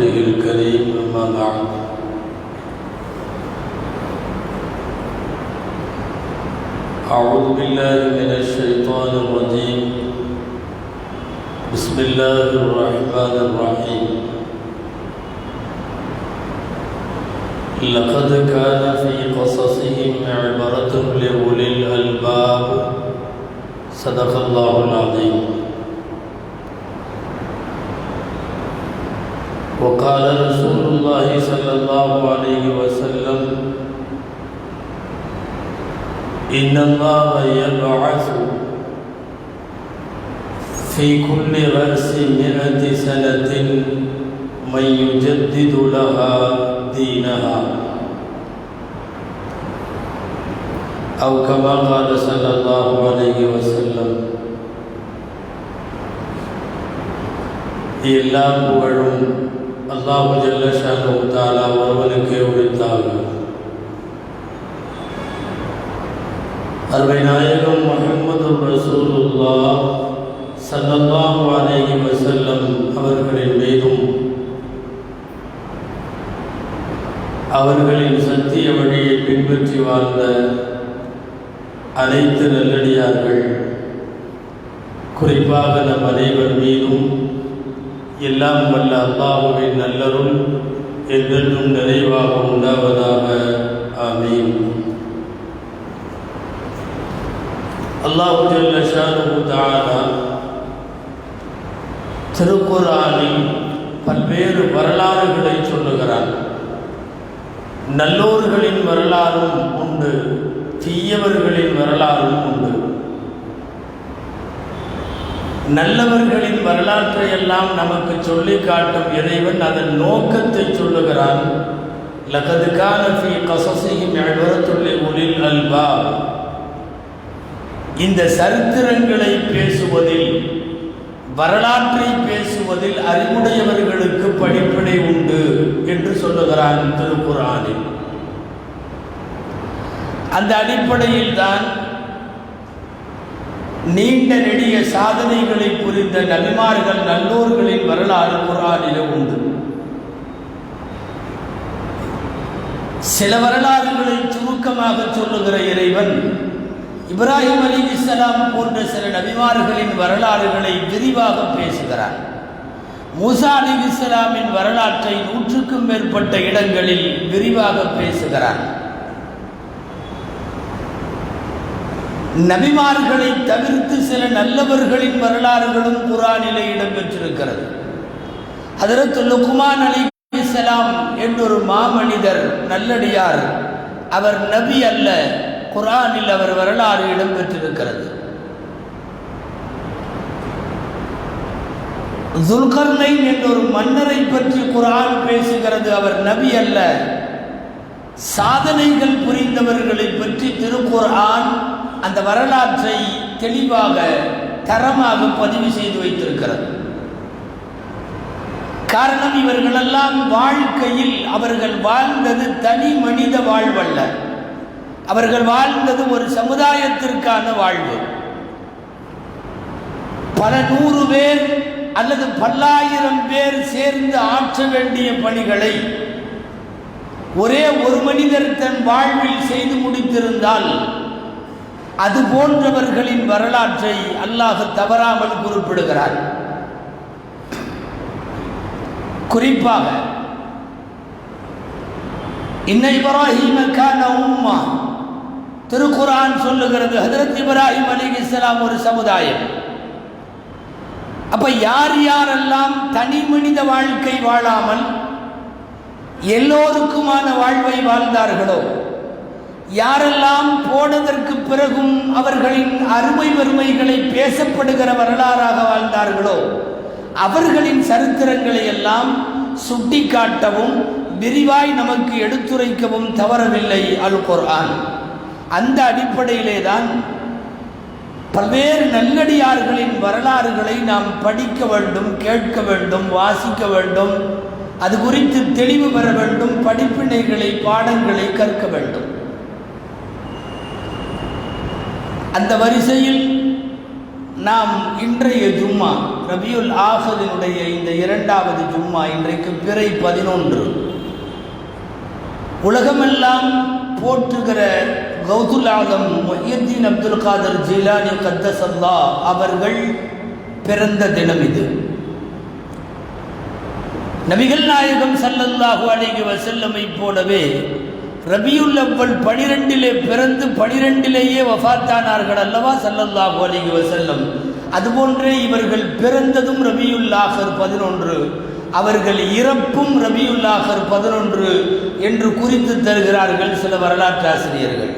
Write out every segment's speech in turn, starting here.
الكريم أما بعد أعوذ بالله من الشيطان الرجيم بسم الله الرحمن الرحيم لقد كان في قصصهم عبرة لأولي الألباب صدق الله العظيم. وقال رسول الله صلى الله عليه وسلم إن الله يبعث في كل رأس 100 سنة من يجدد لها دينها أو كما قال صلى الله عليه وسلم. எல்லாம் புகழும் அல்லாஹு ஜல்ல ஷானஹு தஆலா ஒருவனுக்கே உரித்தாகும். அருமை நாயகம் முஹம்மது ரசூலுல்லாஹ் ஸல்லல்லாஹு அலைஹி வஸல்லம் அவர்களின் மீதும் அவர்களின் சத்திய வழியை பின்பற்றி வாழ்ந்த அனைத்து நல்லடியார்கள், குறிப்பாக நம் அனைவர் மீதும் எல்லாம் வல்ல அல்லாஹ்வின் நல்லருள் என்றென்றும் நிறைவாக உண்டாவதாக. ஆமீன். அல்லாஹ் ஜல்ல ஷானஹு தஆலா திருக்குர்ஆனில் பல்வேறு வரலாறுகளை சொல்லுகிறார். நல்லோர்களின் வரலாறும் உண்டு, தீயவர்களின் வரலாறும் உண்டு. நல்லவர்களின் வரலாற்றை எல்லாம் நமக்கு சொல்லி காட்டும் இறைவன் அதன் நோக்கத்தை சொல்லுகிறான். லகத் கான ஃபீ கஸஸிஹிம் இப்ரத்துல் லிஉலில் அல்பாப். இந்த சரித்திரங்களை பேசுவதில், வரலாற்றை பேசுவதில் அறிவுடையவர்களுக்கு படிப்பினை உண்டு என்று சொல்லுகிறான் திருக்குர்ஆனில். அந்த அடிப்படையில் தான் நீண்ட நெடிய சாதனைகளை புரிந்த நபிமார்கள், நல்லோர்களின் வரலாறு குர்ஆனிலே உண்டு. சில வரலாறுகளை சுருக்கமாக சொல்லுகிற இறைவன் இப்ராஹிம் அலைஹிஸ்ஸலாம் போன்ற சில நபிமார்களின் வரலாறுகளை விரிவாக பேசுகிறார். மூசா அலைஹிஸ்ஸலாமின் வரலாற்றை 100க்கும் மேற்பட்ட இடங்களில் விரிவாக பேசுகிறார். நபிமார்களை தவிர்த்து சில நல்லவர்களின் வரலாறுகளும் குர்ஆனிலே இடம்பெற்றிருக்கிறது. ஹஜ்ரத் லுக்மான் அலைஹிஸ்ஸலாம் என்றொரு மாமனிதர், நல்லடியார், அவர் நபி அல்ல, குர்ஆனில் அவர் வரலாறு இடம்பெற்றிருக்கிறது. துல்கர்னைன் என்றொரு மன்னரை பற்றி குர்ஆன் பேசுகிறது. அவர் நபி அல்ல, சாதனைகள் புரிந்தவர்களை பற்றி திருக்குர்ஆன் அந்த வரலாற்றை தெளிவாக தரமாக பதிவு செய்து வைத்திருக்கிறது. காரணம், இவர்களெல்லாம் வாழ்க்கையில் அவர்கள் வாழ்ந்தது தனி மனித வாழ்வல்ல, அவர்கள் வாழ்ந்தது ஒரு சமுதாயத்திற்கான வாழ்வு. பல 100 பேர் அல்லது பல்லாயிரம் பேர் சேர்ந்து ஆற்ற வேண்டிய பணிகளை ஒரே ஒரு மனிதர் தன் வாழ்வில் செய்து முடித்திருந்தால் அது போன்றவர்களின் வரலாற்றை அல்லாஹ் தவறாமல் குறிப்பிடுகிறார். குறிப்பாக இன்ன இப்ராஹீம கான உம்மா, திருக்குர்ஆன் சொல்லுகிறது ஹஜ்ரத் இப்ராஹிம் அலைஹிஸ்ஸலாம் ஒரு சமுதாயம். அப்ப யார் யாரெல்லாம் தனி மனித வாழ்க்கை வாழாமல் எல்லோருக்குமான வாழ்வை வாழ்ந்தார்களோ, யாரெல்லாம் போனதற்கு பிறகும் அவர்களின் அருமை பெருமைகளை பேசப்படுகிற வரலாறாக வாழ்ந்தார்களோ, அவர்களின் சரித்திரங்களை எல்லாம் சுட்டிக்காட்டவும் விரிவாய் நமக்கு எடுத்துரைக்கவும் தவறவில்லை அல் குர்ஆன். அந்த அடிப்படையிலே தான் பல்வேறு நல்லடியார்களின் வரலாறுகளை நாம் படிக்க வேண்டும், கேட்க வேண்டும், வாசிக்க வேண்டும், அது குறித்து தெளிவு பெற வேண்டும், படிப்பினைகளை, பாடங்களை கற்க வேண்டும். அந்த வரிசையில் நாம் இன்றைய ஜும்மா ரபியுல் ஆஹிரினுடைய இந்த இரண்டாவது ஜும்மா இன்றைக்கு பிறை 11. உலகமெல்லாம் போற்றுகிற கௌதுல் ஆலம் முஹ்யித்தீன் அப்துல் காதர் ஜீலானி கத்தஸல்லாஹ் அவர்கள் பிறந்த தினம் இது. நபிகள் நாயகம் ஸல்லல்லாஹு அலைஹி வஸல்லமை போலவே ரபியுல் அவ்வல் 12 பிறந்து 12 வஃபாத்தானார்கள் அல்லவா ஸல்லல்லாஹு அலைஹி வஸல்லம். அதுபோன்றே இவர்கள் பிறந்ததும் ரபியுல் ஆஹிர் 11, அவர்கள் இறப்பும் ரபியுல் ஆஹிர் 11 என்று குறித்து தருகிறார்கள் சில வரலாற்று ஆசிரியர்கள்.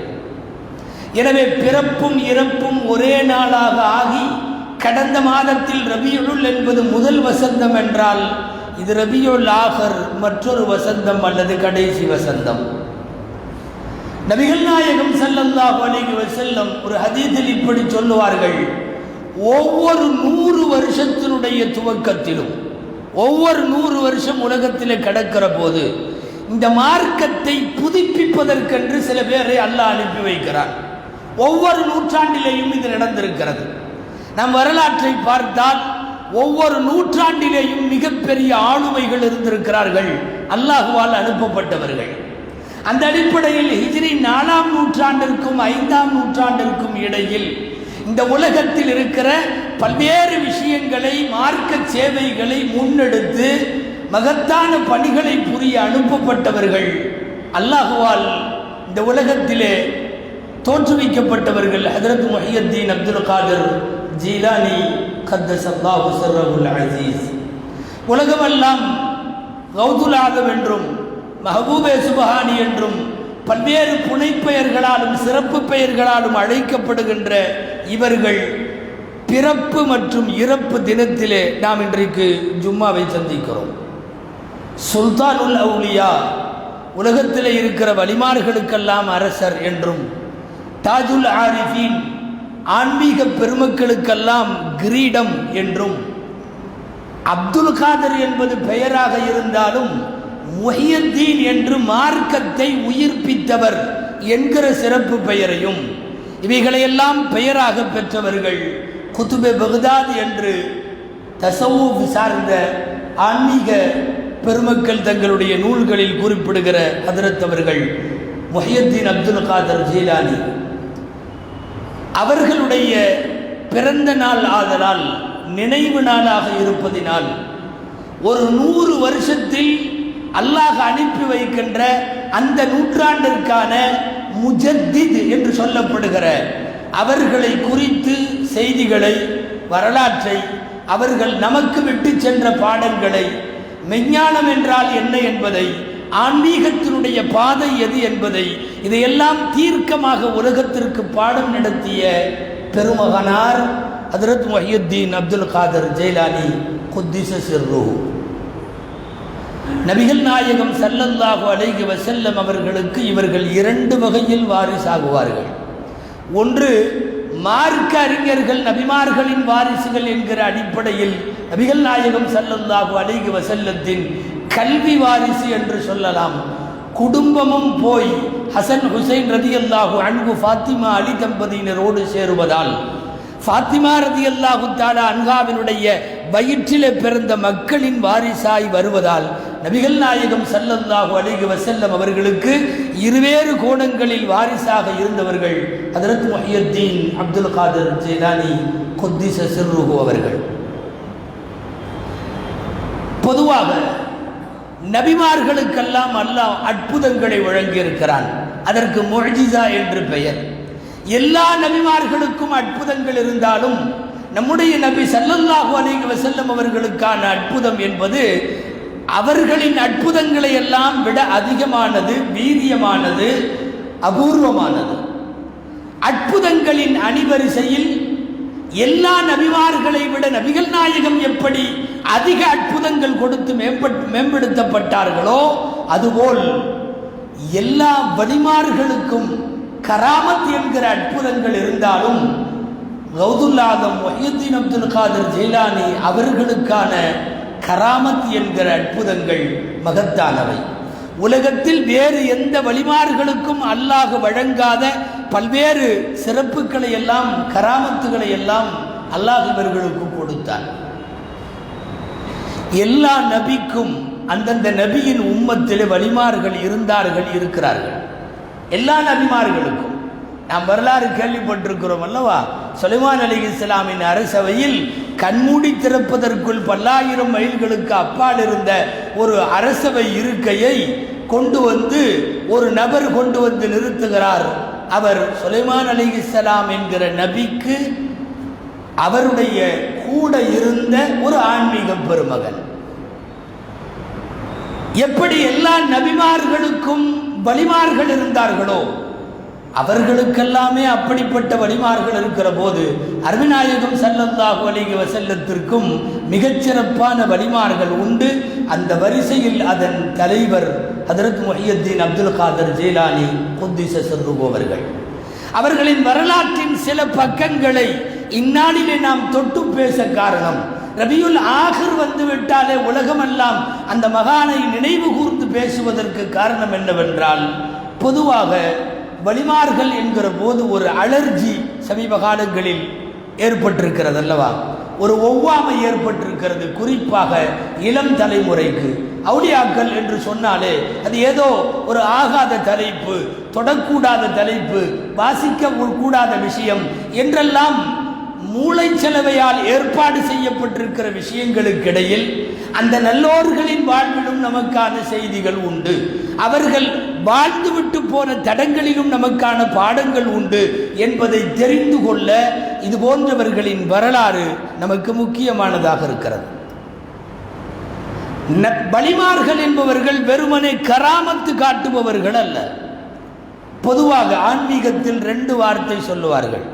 எனவே பிறப்பும் இறப்பும் ஒரே நாளாக ஆகி கடந்த மாதத்தில் ரபியுல் என்பது முதல் வசந்தம் என்றால் இது ரபியுல் ஆஹிர் மற்றொரு வசந்தம் அல்லது கடைசி வசந்தம். நபிகள் நாயகம் ஸல்லல்லாஹு அலைஹி வஸல்லம் ஒரு ஹதீஸில் இப்படி சொல்லுவார்கள், ஒவ்வொரு 100 வருஷத்தினுடைய துவக்கத்திலும் ஒவ்வொரு 100 வருஷம் உலகத்தில் கடக்கிற போது இந்த மார்க்கத்தை புதுப்பிப்பதற்கென்று சில பேரை அல்லாஹ் அனுப்பி வைக்கிறார். ஒவ்வொரு நூற்றாண்டிலேயும் இது நடந்திருக்கிறது. நம் வரலாற்றை பார்த்தால் ஒவ்வொரு நூற்றாண்டிலேயும் மிகப்பெரிய ஆளுமைகள் இருந்திருக்கிறார்கள், அல்லாஹுவால் அனுப்பப்பட்டவர்கள். அந்த அடிப்படையில் ஹிஜ்ரி 4ஆம் நூற்றாண்டிற்கும் 5ஆம் நூற்றாண்டிற்கும் இடையில் இந்த உலகத்தில் இருக்கிற பல்வேறு விஷயங்களை மார்க்க சேவைகளை முன்னெடுத்து மகத்தான பணிகளை புரிய அனுப்பப்பட்டவர்கள், அல்லாஹுவால் இந்த உலகத்திலே தோற்றுவிக்கப்பட்டவர்கள். ஹஜ்ரத் முஹ்யித்தீன் அப்துல் காதர் ஜீலானி கத்தஸல்லாஹு சிர்ரஹுல் அஸீஸ். உலகமெல்லாம் கௌதுல் ஆலம் என்றும் மஹபூபே சுபஹானி என்றும் பல்வேறு புனைப்பெயர்களாலும் சிறப்பு பெயர்களாலும் அழைக்கப்படுகின்ற இவர்கள் பிறப்பு மற்றும் இறப்பு தினத்திலே நாம் இன்றைக்கு ஜும்மாவை சந்திக்கிறோம். சுல்தானுல் அவுலியா, உலகத்தில் இருக்கிற வலிமார்களுக்கெல்லாம் அரசர் என்றும், தாஜுல் ஆரிஃபீன், ஆன்மீக பெருமக்களுக்கெல்லாம் கிரீடம் என்றும், அப்துல் காதர் என்பது பெயராக இருந்தாலும் முஹ்யித்தீன் என்று மார்க்கத்தை உயிர்ப்பித்தவர் என்கிற சிறப்பு பெயரையும், இவைகளையெல்லாம் பெயராக பெற்றவர்கள் குதுபே பக்தாத் என்று தஸவ்வுஃப் சார்ந்த ஆன்மீக பெருமக்கள் தங்களுடைய நூல்களில் குறிப்பிடுகிற ஹதரத் அவர்கள் முஹ்யித்தீன் அப்துல் காதர் ஜீலானி. அவர்களுடைய பிறந்த நாள் ஆதலால் நினைவு நாளாக இருப்பதினால் ஒரு 100 வருஷத்தில் அல்லாஹ் அனுப்பி வைக்கின்ற அந்த நூற்றாண்டிற்கான முஜத்தித் என்று சொல்லப்படுகிற அவர்களை குறித்து செய்திகளை, வரலாற்றை, அவர்கள் நமக்கு விட்டு சென்ற பாடங்களை, மெஞ்ஞானம் என்றால் என்ன என்பதை, ஆன்மீகத்தினுடைய பாதை எது என்பதை, இதையெல்லாம் தீர்க்கமாக உலகத்திற்கு பாடம் நடத்திய பெருமகனார் ஹஜ்ரத் முஹ்யித்தீன் அப்துல் காதர் ஜீலானி குத்திஸ சிர்ருஹு. நபிகள் நாயகம் ஸல்லல்லாஹு அலைஹி வஸல்லம் அவர்களுக்கு இவர்கள் 2 வகையில் வாரிசாகுவார்கள். ஒன்று, மார்க்க அறிஞர்கள் நபிமார்களின் வாரிசுகள் என்கிற அடிப்படையில் நபிகள் நாயகம் ஸல்லல்லாஹு அலைஹி வஸல்லத்தின் கல்வி வாரிசு என்று சொல்லலாம். குடும்பமும் போய் ஹசன் ஹுசைன் ரதியல்லாஹு அன்ஹு ஃபாத்திமா அலி தம்பதியினரோடு சேருவதால், ஃபாத்திமா ரதியல்லாஹு தஆலா அன்ஹாவினுடைய வயிற்றிலே பிறந்த மக்களின் வாரிசாய் வருவதால் நபிகள் நாயகம் ஸல்லல்லாஹு அலைஹி வஸல்லம் அவர்களுக்கு இருவேறு கோணங்களில் வாரிசாக இருந்தவர்கள் ஹஜ்ரத் முஹ்யித்தீன் அப்துல் காதர் ஜீலானி குத்திஸ சிர்ருஹு அவர்கள். பொதுவாக நபிமார்களுக்கெல்லாம் அல்லாஹ் அற்புதங்களை வழங்கியிருக்கிறான். அதற்கு முஅ்ஜிஸா என்று பெயர். எல்லா நபிமார்களுக்கும் அற்புதங்கள் இருந்தாலும் நம்முடைய நபி ஸல்லல்லாஹு அலைஹி வஸல்லம் அவர்களுக்கான அற்புதம் என்பது அவர்களின் அற்புதங்களை எல்லாம் விட அதிகமானது, வீரியமானது, அபூர்வமானது. அற்புதங்களின் அணிவரிசையில் எல்லா நபிமார்களை விட நபிகள் நாயகம் எப்படி அதிக அற்புதங்கள் கொடுத்து மேம்படுத்தப்பட்டார்களோ அதுபோல் எல்லா வலிமார்களுக்கும் கராமத் என்கிற அற்புதங்கள் இருந்தாலும் கௌதுல் ஆலம் முஹ்யித்தீன் அப்துல் காதர் ஜீலானி அவர்களுக்கான கராமத் என்கிற அற்புதங்கள் மகத்தானவை. உலகத்தில் வேறு எந்த வலிமார்களுக்கும் அல்லாஹ் வழங்காத பல்வேறு சிறப்புகளை எல்லாம், கராமத்துகளை எல்லாம் அல்லாஹ் இவர்களுக்கு கொடுத்தான். எல்லா நபிக்கும் அந்தந்த நபியின் உம்மத்திலே வலிமார்கள் இருந்தார்கள், இருக்கிறார்கள். எல்லா நபிமார்களுக்கும் நாம் வரலாறு கேள்விப்பட்டிருக்கிறோம் அல்லவா? சுலைமான் அலைஹிஸ்ஸலாமின் அரசவையில் கண்மூடி திறப்பதற்குள் பல்லாயிரம் மைல்களுக்கு அப்பால் இருந்த ஒரு அரசவை இருக்கையை கொண்டு வந்து ஒரு நபர் கொண்டு வந்து நிறுத்துகிறார். அவர் சுலைமான் அலைஹிஸ்ஸலாம் என்கிற நபிக்கு அவருடைய கூட இருந்த ஒரு ஆன்மீக பெருமகன். எப்படி எல்லா நபிமார்களுக்கும் வலிமார்கள் இருந்தார்களோ அவர்களுக்கெல்லாமே அப்படிப்பட்ட வலிமார்கள் இருக்கிற போது அருமைநாயகம் ஸல்லல்லாஹு அலைஹி வஸல்லத்திற்கும் மிகச்சிறப்பான வலிமார்கள் உண்டு. அந்த வரிசையில் அதன் தலைவர் ஹதரத் முஹியுத்தீன் அப்துல் காதர் ஜீலானி குத்திஸ சிர்ருஹு அவர்கள். அவர்களின் வரலாற்றின் சில பக்கங்களை இந்நாளிலே நாம் தொட்டு பேச காரணம், ரபியுல் ஆகிர் வந்து விட்டாலே உலகமெல்லாம் அந்த மகானை நினைவு கூர்ந்து பேசுவதற்கு காரணம் என்னவென்றால், பொதுவாக வலிமார்கள் என்கிற போது ஒரு அலர்ஜி சமீப காலங்களில் ஏற்பட்டிருக்கிறது அல்லவா? ஒரு ஒவ்வாமை ஏற்பட்டிருக்கிறது, குறிப்பாக இளம் தலைமுறைக்கு. அவுலியாக்கள் என்று சொன்னாலே அது ஏதோ ஒரு ஆகாத தலைப்பு, தொடக்கூடாத தலைப்பு, வாசிக்க கூடாத விஷயம் என்றெல்லாம் மூளைச்சலவையால் ஏற்பாடு செய்யப்பட்டிருக்கிற விஷயங்களுக்கிடையில் அந்த நல்லோர்களின் வாழ்விலும் நமக்கான செய்திகள் உண்டு. அவர்கள் வாழ்ந்துவிட்டு போன தடங்களிலும் நமக்கான பாடங்கள் உண்டு என்பதை தெரிந்து கொள்ள இது போன்றவர்களின் வரலாறு நமக்கு முக்கியமானதாக இருக்கிறது. வலிமார்கள் என்பவர்கள் வெறுமனே கராமத்து காட்டுபவர்கள் அல்ல. பொதுவாக ஆன்மீகத்தில் 2 வார்த்தை சொல்லுவார்கள்.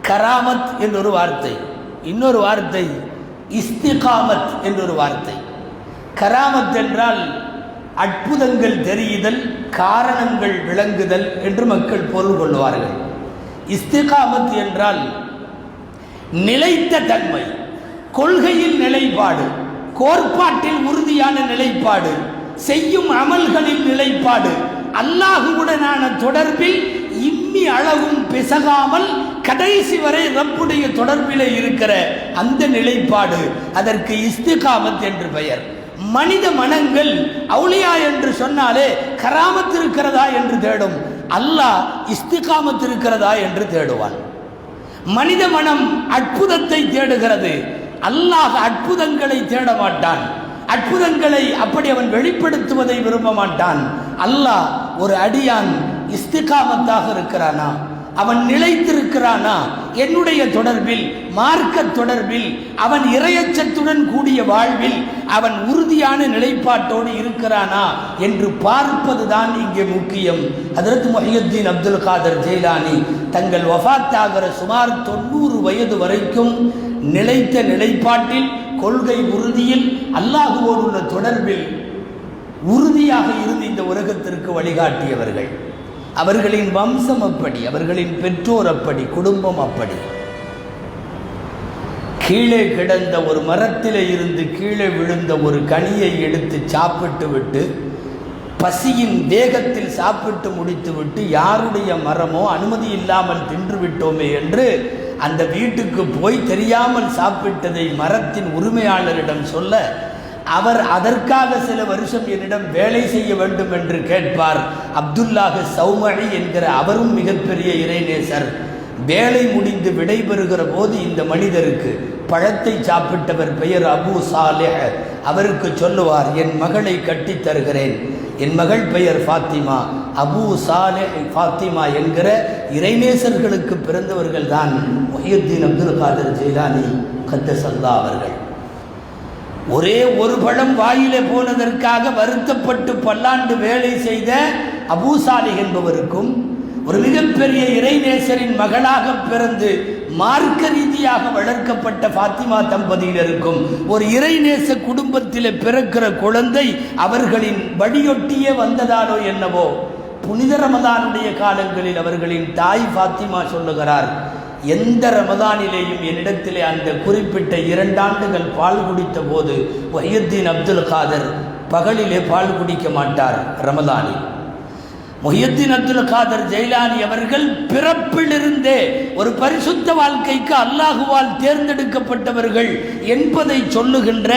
கராமத் என்றொரு வார்த்தை, இன்னொரு வார்த்தை இஸ்திகாமத் என்றொரு வார்த்தை. கராமத் என்றால் அற்புதங்கள் தெரியுதல், காரணங்கள் விளங்குதல் என்று மக்கள் பொருள் கொள்வார்கள். இஸ்திகாமத் என்றால் நிலைத்த தன்மை, கொள்கையில் நிலைப்பாடு, கோட்பாட்டில் உறுதியான நிலைப்பாடு, செய்யும் அமல்களில் நிலைப்பாடு, அல்லாஹுவுடனான தொடர்பில் இம்மி அளவும் பிசகாமல் கடைசி வரை ரப்புடைய தொடர்பிலே இருக்கிற அந்த நிலைப்பாடு, அதற்கு இஸ்திகாமத் என்று பெயர். மனித மனங்கள் அவுலியா என்று சொன்னாலே கராமத் இருக்கிறதா என்று தேடும், அல்லாஹ் இஸ்திகாமத் இருக்கிறதா என்று தேடுவான். மனித மனம் அற்புதத்தை தேடுகிறது, அல்லாஹ் அற்புதங்களை தேட மாட்டான். அற்புதங்களை அப்படி அவன் வெளிப்படுத்துவதை விரும்ப மாட்டான். அல்லாஹ் ஒரு அடியான் இஸ்திகாமத்தாக இருக்கிறானா, அவன் நிலைத்திருக்கிறானா என்னுடைய தொடர்பில், மார்க்க தொடர்பில், அவன் இறையச்சத்துடன் கூடிய வாழ்வில் அவன் உறுதியான நிலைப்பாட்டோடு இருக்கிறானா என்று பார்ப்பதுதான் இங்கே முக்கியம். ஹதரத் முஹியுத்தீன் அப்துல் காதர் ஜீலானி தங்கள் வஃபாத்தாகிற சுமார் 90 வயது வரைக்கும் நிலைத்த நிலைப்பாட்டில், கொள்கை உறுதியில், அல்லாஹுவோடு உள்ள தொடர்பில் உறுதியாக இருந்து இந்த உலகத்திற்கு வழிகாட்டியவர்கள். அவர்களின் வம்சம் அப்படி, அவர்களின் பெற்றோர் அப்படி, குடும்பம் அப்படி. கீழே கிடந்த ஒரு மரத்திலே இருந்து கீழே விழுந்த ஒரு கனியை எடுத்து சாப்பிட்டு விட்டு, பசியின் வேகத்தில் சாப்பிட்டு முடித்து விட்டு, யாருடைய மரமோ அனுமதி இல்லாமல் தின்று விட்டோமே என்று அந்த வீட்டுக்கு போய் தெரியாமல் சாப்பிட்டதை மரத்தின் உரிமையாளரிடம் சொல்ல, அவர் அதற்காக சில வருஷம் என்னிடம் வேலை செய்ய வேண்டும் என்று கேட்பார். அப்துல்லாஹ் சௌமழி என்கிற அவரும் மிகப்பெரிய இறைநேசர். வேலை முடிந்து விடைபெறுகிற போது இந்த மனிதருக்கு, பழத்தை சாப்பிட்டவர் பெயர் அபு சாலேஹ், அவருக்கு சொல்லுவார், என் மகளை கட்டித் தருகிறேன், என் மகள் பெயர் ஃபாத்திமா. அபு சாலேஹ் ஃபாத்திமா என்கிற இறைநேசர்களுக்கு பிறந்தவர்கள் தான் முஹியுத்தீன் அப்துல் காதர் ஜீலானி கத்தசல்லா அவர்கள். ஒரே ஒரு பழம் வாயிலே போனதற்காக வருத்தப்பட்டு பல்லாண்டு வேலை செய்த அபூ சாலிஹ் என்பவருக்கும், ஒரு மிகப்பெரிய இறைநேசரின் மகளாக பிறந்து மார்க்க ரீதியாக வளர்க்கப்பட்ட ஃபாத்திமா தம்பதியினருக்கும், ஒரு இறைநேச குடும்பத்தில் பிறக்கிற குழந்தை அவர்களின் வழியொட்டியே வந்ததாலோ என்னவோ, புனித ரமதானுடைய காலங்களில் அவர்களின் தாய் ஃபாத்திமா சொல்லுகிறார், எந்த ரமதானிலேயும் என்னிடத்திலே அந்த குறிப்பிட்ட 2 ஆண்டுகள் பால் குடித்த போது முஹியுத்தீன் அப்துல் காதர் பகலிலே பால் குடிக்க மாட்டார் ரமதானில். முஹியுத்தீன் அப்துல் காதர் ஜெயிலானி அவர்கள் பிறப்பிலிருந்தே ஒரு பரிசுத்த வாழ்க்கைக்கு அல்லாஹுவால் தேர்ந்தெடுக்கப்பட்டவர்கள் என்பதை சொல்லுகின்ற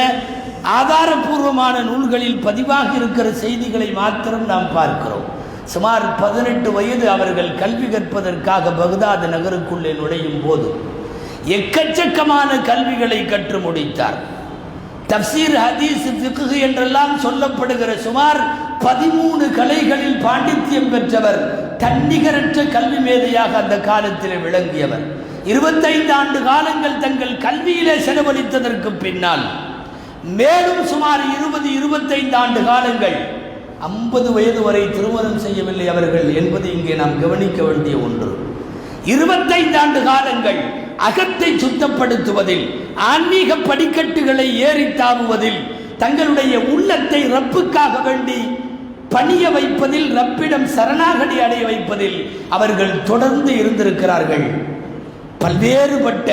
ஆதாரபூர்வமான நூல்களில் பதிவாகி இருக்கிற செய்திகளை மாத்திரம் நாம் பார்க்கிறோம். சுமார் 18 வயது அவர்கள் கல்வி கற்பதற்காக பக்தாத் நகருக்குள்ளே நுழையும் போது எக்கச்சக்கமான கல்விகளை கற்று முடித்தார். தப்சீர், ஹதீஸ், ஃபிக்ஹ் என்றெல்லாம் சொல்லப்படுகிற சுமார் 13 கலைகளில் பாண்டித்யம் பெற்றவர். தன்னிகரற்ற கல்வி மேதையாக அந்த காலத்தில் விளங்கியவர். 25 ஆண்டு காலங்கள் தங்கள் கல்வியிலே செலவழித்ததற்கு பின்னால் மேலும் சுமார் 20-25 ஆண்டு காலங்கள் 50 வயது வரை திருமணம் செய்யவில்லை அவர்கள் என்பது இங்கே நாம் கவனிக்க வேண்டிய ஒன்று. 25 ஆண்டு காலங்கள் அகத்தை சுத்தப்படுத்துவதில், ஆன்மீக படிக்கட்டுகளை ஏறி தாவுவதில், தங்களுடைய உள்ளத்தை ரப்புக்காக வேண்டி பணிய வைப்பதில், ரப்பிடம் சரணாகதி அடைய வைப்பதில் அவர்கள் தொடர்ந்து இருந்திருக்கிறார்கள். பல்வேறுபட்ட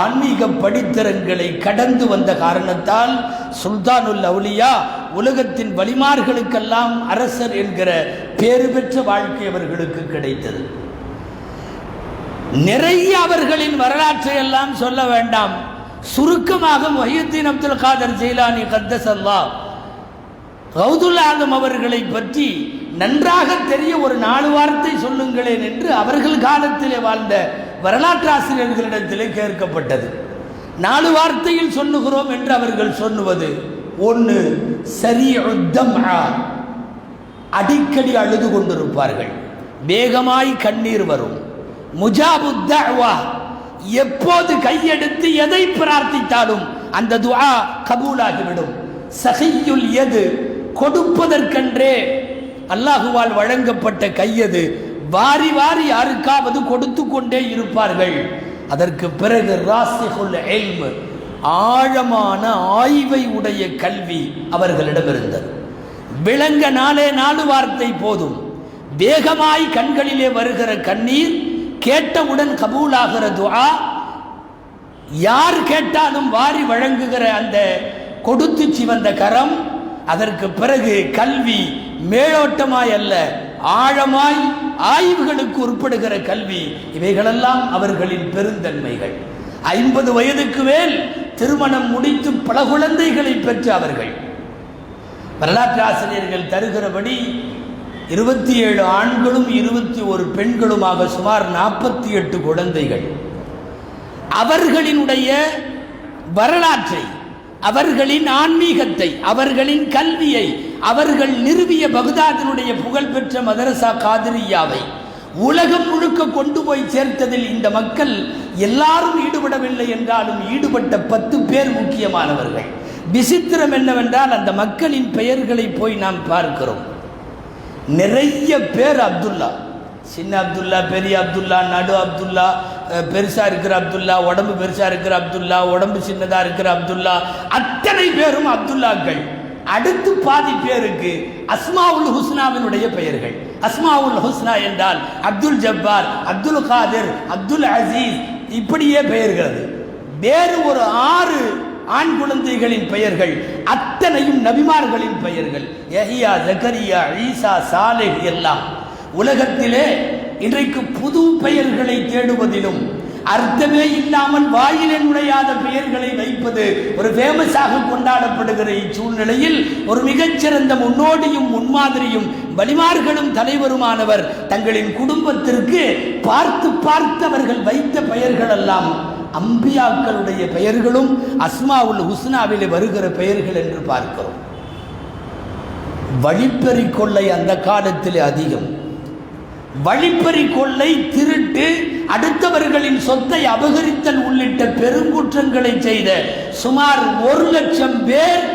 ஆன்மீக படித்தரங்களை கடந்து வந்த காரணத்தால் சுல்தானுல் அவுலியா, உலகத்தின் வலிமார்களுக்கெல்லாம் அரசர் என்கிற பேறு பெற்ற வாழ்க்கை அவர்களுக்கு கிடைத்தது. நிறைய அவர்களின் வரலாற்றை எல்லாம் சொல்ல வேண்டாம். சுருக்கமாக முஹியுத்தீன் அப்துல் காதர் ஜெயிலானி கத்தஸல்லாஹ் கௌதுல் ஆலம் அவர்களை பற்றி நன்றாக தெரிய ஒரு 4 வார்த்தை சொல்லுங்களேன் என்று அவர்கள் காலத்திலே வாழ்ந்த வரலாற்று ஆசிரியர்களிடத்திலே கேட்கப்பட்டது. 4 வார்த்தையில் சொல்லுகிறோம் என்று அவர்கள் சொல்லுவது: 1, சரீஉத்தம்ஆ, அடிக்கடி அழுது கொண்டிருப்பார்கள், வேகமாய் கண்ணீர் வரும். முஜாபுத் தஅவா, எப்போது கையெடுத்து எதை பிரார்த்தித்தாலும் அந்த துஆ கபூலாகிவிடும். சஹியுல் யது, கொடுப்பதற்கென்றே அல்லாஹுவால் வழங்கப்பட்ட கையது, வாரி வாரி யாருக்காவது கொடுத்து கொண்டே இருப்பார்கள். அதற்கு பிறகு ராசிகுல் இல்ம், ஆழமான ஆய்வை உடைய கல்வி அவர்களிடம் இருந்தது. விளங்க 4 வார்த்தை போதும். வேகமாய் கண்களிலே வருகிற கண்ணீர், கேட்டவுடன் கபூலாகிற துஆ, யார் கேட்டாலும் வாரி வழங்குகிற அந்த கொடுத்து சிவந்த கரம். அதற்கு பிறகு கல்வி மேலோட்டமாய் அல்ல, ஆழமாய் ஆய்வுகளுக்கு உட்படுகிற கல்வி. இவைகளெல்லாம் அவர்களின் பெருந்தன்மைகள். 50 வயதுக்கு மேல் திருமணம் முடித்து பல குழந்தைகளை பெற்ற அவர்கள். வரலாற்று ஆசிரியர்கள் தருகிறபடி 27 ஆண்களும் 21 பெண்களுமாக சுமார் 48 குழந்தைகள். அவர்களினுடைய வரலாற்றை, அவர்களின் ஆன்மீகத்தை, அவர்களின் கல்வியை, அவர்கள் நிறுவிய பக்தாதினுடைய புகழ்பெற்ற மதரசா காதிரியாவை உலகம் முழுக்க கொண்டு போய் சேர்த்ததில் இந்த மக்கள் எல்லாரும் ஈடுபடவில்லை என்றாலும் ஈடுபட்ட 10 பேர் முக்கியமானவர்கள். விசித்திரம் என்னவென்றால், அந்த மக்களின் பெயர்களை போய் நாம் பார்க்கிறோம். நிறைய பேர் அப்துல்லா, சின்ன அப்துல்லா, பெரிய அப்துல்லா, நடு அப்துல்லா, பெருசா இருக்கிற அப்துல்லா, உடம்பு பெருசா இருக்கிற அப்துல்லா, உடம்பு சின்னதா இருக்கிற அப்துல்லா, அத்தனை பேரும் அப்துல்லாக்கள். அடுத்து பாதி பேருக்கு அஸ்மாவுல் ஹுஸ்னாவினுடைய பெயர்கள். அஸ்மாவுல் ஹுஸ்னா என்றால் அப்துல் ஜப்பார், அப்துல் காதிர், அப்துல் அசீஸ், இப்படியே பெயர்கள். வேறு ஒரு 6 ஆண் குழந்தைகளின் பெயர்கள் அத்தனையும் நபிமார்களின் பெயர்கள். யஹ்யா, ஜக்கரியா, ஈசா, சாலிஹ் எல்லாம். உலகத்திலே இன்றைக்கு புது பெயர்களை தேடுவதிலும், அர்த்தமே இல்லாமல் வாயிலே நுழையாத பெயர்களை வைப்பது ஒரு ஃபேமஸாக கொண்டாடப்படுகிற இச்சூழ்நிலையில் ஒரு மிகச்சிறந்த முன்னோடியும் முன்மாதிரியும் வலிமார்களும் தலைவருமானவர் தங்களின் குடும்பத்திற்கு பார்த்து பார்த்து அவர்கள் வைத்த பெயர்கள் எல்லாம் அம்பியாக்களுடைய பெயர்களும் அஸ்மாவுல் ஹுஸ்னாவிலே வருகிற பெயர்கள் என்று பார்க்கிறோம். வழிப்பறி கொள்ளை அந்த காலத்திலே அதிகம். வழிப்பறி கொள்ளை, திருட்டு, அடுத்தவர்களின் சொத்தை அபகரித்தல் உள்ளிட்ட பெருங்குற்றங்களை செய்த சுமார் 1,00,000 பேர்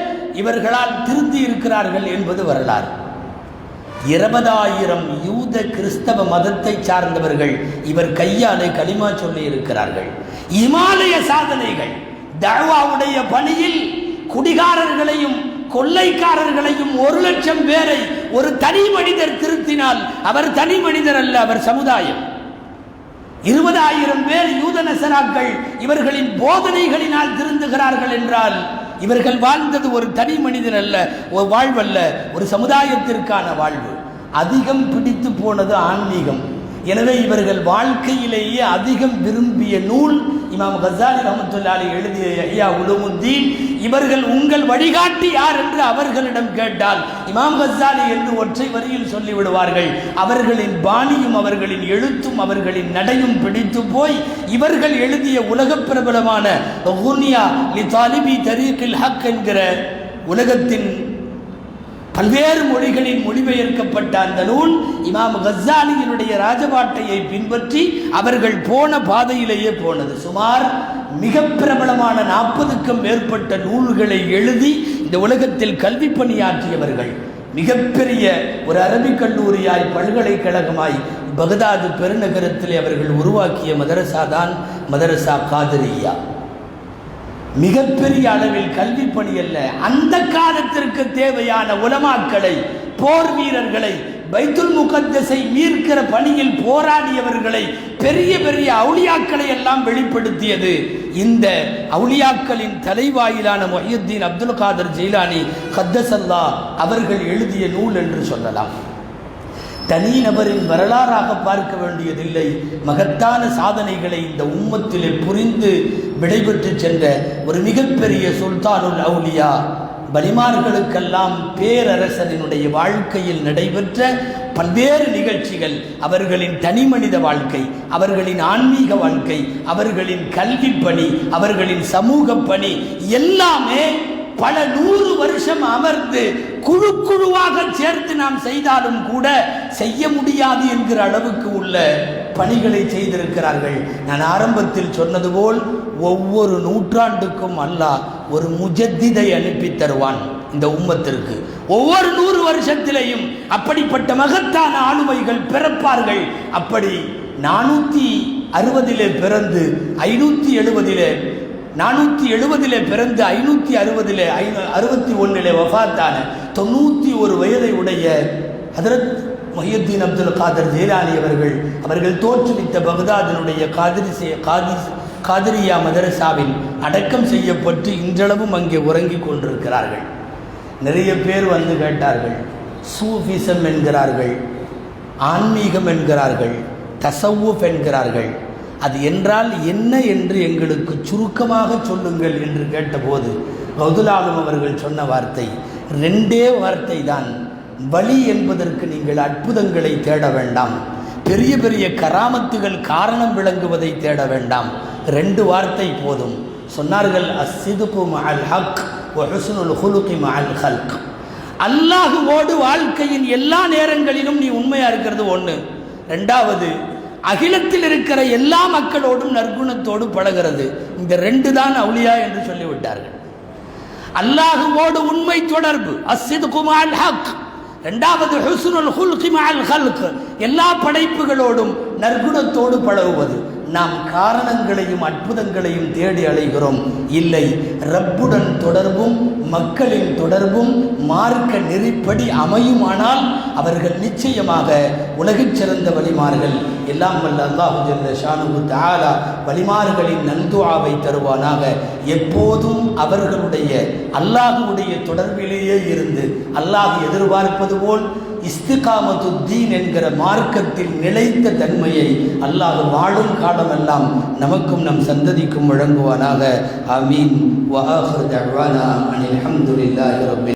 இவர்களால் திருந்தி இருக்கிறார்கள் என்பது வரலாறு. 20,000 யூத கிறிஸ்தவ மதத்தை சார்ந்தவர்கள் இவர் கையாலே கலிமா சொல்லி இருக்கிறார்கள். இமாலய சாதனைகள். தஅவாவுடைய பணியில் குடிகாரர்களையும் கொள்ளைக்காரர்களையும் 1,00,000 பேரை ஒரு தனி மனிதர் திருத்தினால் அவர் தனி மனிதர் அல்ல, அவர் சமுதாயம். 20,000 பேர் யூத நசராக்கள் இவர்களின் போதனைகளினால் திருந்துகிறார்கள் என்றால் இவர்கள் வாழ்ந்தது ஒரு தனி மனிதன் அல்ல, ஒரு வாழ்வல்ல, ஒரு சமுதாயத்திற்கான வாழ்வு. அதிகம் பிடித்து போனது ஆன்மீகம். எனவே இவர்கள் வாழ்க்கையிலேயே அதிகம் விரும்பிய நூல் இமாம் கஸாலி ரஹ்மத்துல்லாஹி அலைஹி எழுதிய இஹ்யா உலூமுத்தீன். இவர்கள் உங்கள் வழிகாட்டி யார் என்று அவர்களிடம் கேட்டால் இமாம் கஸாலி என்று ஒற்றை வரியில் சொல்லிவிடுவார்கள். அவர்களின் பாணியும் அவர்களின் எழுத்தும் அவர்களின் நடையும் பிடித்து போய் இவர்கள் எழுதிய உலக பிரபலமான குன்யா லி தாலிபி தரீகில் ஹக் என்கிற உலகத்தின் பல்வேறு மொழிகளில் மொழிபெயர்க்கப்பட்ட அந்த நூல் இமாம் கஸாலியினுடைய ராஜபாட்டையை பின்பற்றி அவர்கள் போன பாதையிலேயே போனது. சுமார் மிக பிரபலமான 40க்கும் மேற்பட்ட நூல்களை எழுதி இந்த உலகத்தில் கல்வி பணியாற்றியவர்கள். மிகப்பெரிய ஒரு அரபிக் கல்லூரியாய் பல்கலைக்கழகமாய் பகதாது பெருநகரத்தில் அவர்கள் உருவாக்கிய மதரசா தான் மதரசா காதிரியா. மிகப்பெரிய அளவில் கல்வி பணி அல்ல, அந்த காலத்திற்கு தேவையான உலமாக்களை, போர் வீரர்களை, பைத்துல் முகத்தஸை மீட்கிற பணியில் போராடியவர்களை, பெரிய பெரிய அவுலியாக்களை எல்லாம் வெளிப்படுத்தியது இந்த அவுலியாக்களின் தலைவாயிலான முஹ்யித்தீன் அப்துல் காதர் ஜெயிலானி கத்தஸல்லாஹ் அவர்கள் எழுதிய நூல் என்று சொல்லலாம். தனி நபரின் வரலாறாக பார்க்க வேண்டியதில்லை. மகத்தான சாதனைகளை இந்த உம்மத்திலே புரிந்து விடைபெற்று சென்ற ஒரு மிகப்பெரிய சுல்தானுல் அவுலியா, வலிமார்களுக்கெல்லாம் பேரரசரினுடைய வாழ்க்கையில் நடைபெற்ற பல்வேறு நிகழ்ச்சிகள், அவர்களின் தனி மனித வாழ்க்கை, அவர்களின் ஆன்மீக வாழ்க்கை, அவர்களின் கல்வி பணி, அவர்களின் சமூக பணி எல்லாமே பல 100 வருஷம் அமர்ந்து குழு குழுவாக சேர்த்து நாம் செய்தாலும் கூட செய்ய முடியாது என்கிற அளவுக்கு உள்ள பணிகளை செய்திருக்கிறார்கள். நான் ஆரம்பத்தில் சொன்னது போல் ஒவ்வொரு நூற்றாண்டுக்கும் அல்லாஹ் ஒரு முஜத்திதை அனுப்பி தருவான் இந்த உம்மத்திற்கு. ஒவ்வொரு 100 வருஷத்திலேயும் அப்படிப்பட்ட மகத்தான ஆளுமைகள் பிறப்பார்கள். அப்படி 460 பிறந்து 570 470 பிறந்து 560 61 வஃபாத்தான 91 வயதை உடைய ஹதரத் முஹ்யித்தீன் அப்துல் காதர் ஜெயிலானி அவர்கள் தோற்றுவித்த பகதாதினுடைய காதிரியா மதரசாவில் அடக்கம் செய்யப்பட்டு இன்றளவும் அங்கே உறங்கிக் கொண்டிருக்கிறார்கள். நிறைய பேர் வந்து கேட்டார்கள். சூஃபிசம் என்கிறார்கள், ஆன்மீகம் என்கிறார்கள், தசவுஃப் என்கிறார்கள். அது என்றால் என்ன என்று எங்களுக்கு சுருக்கமாக சொல்லுங்கள் என்று கேட்டபோது கௌதுலாலும் அவர்கள் சொன்ன வார்த்தை 2 வார்த்தை தான். வழி என்பதற்கு நீங்கள் அற்புதங்களை தேட வேண்டாம், பெரிய பெரிய கராமத்துகள் காரணம் விளங்குவதை தேட வேண்டாம், 2 வார்த்தை போதும். சொன்னார்கள், அஸ்ஸிதுகு மஅல் ஹக் வ ஹுஸ்னுல் ஹுலுகி மஅல் ஹல்க். அல்லாஹ்வோடு வாழ்க்கையின் எல்லா நேரங்களிலும் நீ உண்மையா இருக்கிறது ஒன்று. 2வது, அகிலத்தில் இருக்கிற எல்லா மக்களோடும் நற்குணத்தோடு பழகிறது. இந்த 2 தான் அவுலியா என்று சொல்லிவிட்டார்கள். அல்லாஹ்வோடு உண்மை தொடர்பு, அஸ்ஸிதுகு மஅல் ஹக். 2வது ஹுஸ்னுல் ஹுல்கி மஅல் ஹல்க், எல்லா படைப்புகளோடும் நற்குணத்தோடு பழகுவது. நாம் காரணங்களையும் அற்புதங்களையும் தேடி அலைகிறோம். இல்லை, ரப்புடன் தொடர்பும் மக்களின் தொடர்பும் மார்க்க நெறிப்படி அமையுமானால் அவர்கள் நிச்சயமாக உலகில் சிறந்த வலிமார்கள். எல்லாம் வல்ல அல்லாஹு ஜல்ல ஷானுஹு தஆலா வலிமார்களின் நல்துஆவை தருவானாக. எப்போதும் அவர்களுடைய அல்லாஹ்வுடைய தொடர்பிலேயே இருந்து அல்லாஹ் எதிர்பார்ப்பது போல் இஸ்திகாமத்துத்தீன் என்கிற மார்க்கத்தில் நிலைத்த தன்மையை அல்லாஹ் வாழும் காலமெல்லாம் நமக்கும் நம் சந்ததிக்கும் வழங்குவானாக. ஆமீன். வ ஆகிரு தஅவானா அனில் ஹம்துலில்லாஹி ரப்பில்